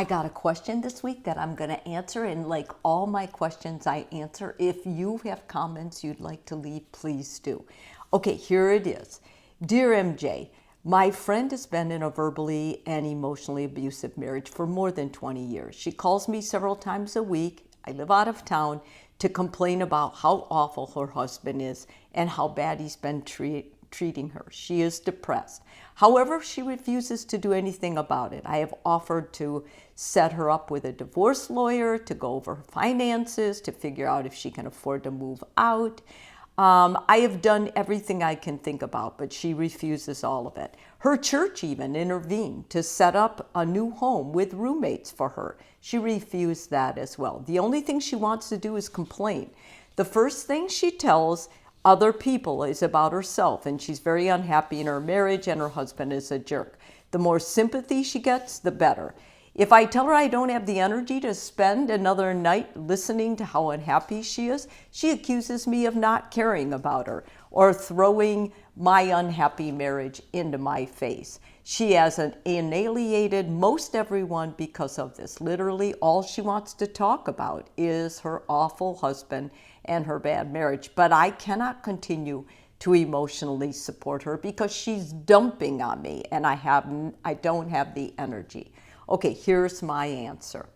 I got a question this week that I'm going to answer, and like all my questions I answer. If you have comments you'd like to leave, please do. Okay, here it is. Dear MJ, my friend has been in a verbally and emotionally abusive marriage for more than 20 years. She calls me several times a week. I live out of town, to complain about how awful her husband is and how bad he's been treating her. She is depressed. However, she refuses to do anything about it. I have offered to set her up with a divorce lawyer, to go over her finances, to figure out if she can afford to move out. I have done everything I can think about, but she refuses all of it. Her church even intervened to set up a new home with roommates for her. She refused that as well. The only thing she wants to do is complain. The first thing she tells other people is about herself, and she's very unhappy in her marriage and her husband is a jerk. The more sympathy she gets, the better. If I tell her I don't have the energy to spend another night listening to how unhappy she is, she accuses me of not caring about her or throwing my unhappy marriage into my face. She has alienated most everyone because of this. Literally, all she wants to talk about is her awful husband and her bad marriage. But I cannot continue to emotionally support her because she's dumping on me, and I don't have the energy. Okay, here's my answer.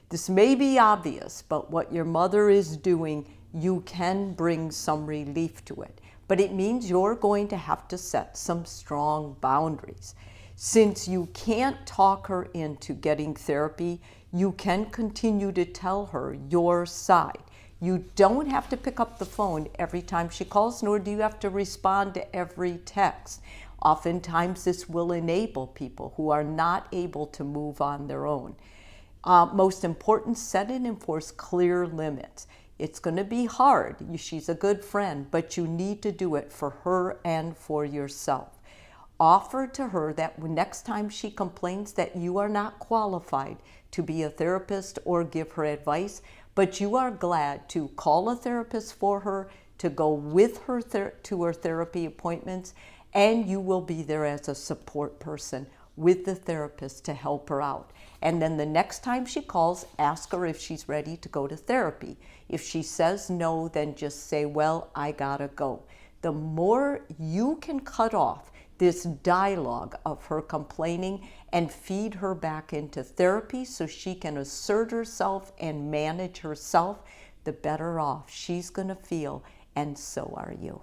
This may be obvious, but what your mother is doing, you can bring some relief to it. But it means you're going to have to set some strong boundaries. Since you can't talk her into getting therapy, you can continue to tell her your side. You don't have to pick up the phone every time she calls, nor do you have to respond to every text. Oftentimes, this will enable people who are not able to move on their own. Most important, set and enforce clear limits. It's going to be hard. She's a good friend, but you need to do it for her and for yourself. Offer to her that next time she complains that you are not qualified to be a therapist or give her advice, but you are glad to call a therapist for her, to go with her to her therapy appointments, and you will be there as a support person with the therapist to help her out. And then the next time she calls, ask her if she's ready to go to therapy. If she says no, then just say, well, I gotta go. The more you can cut off this dialogue of her complaining and feed her back into therapy so she can assert herself and manage herself, the better off she's gonna feel, and so are you.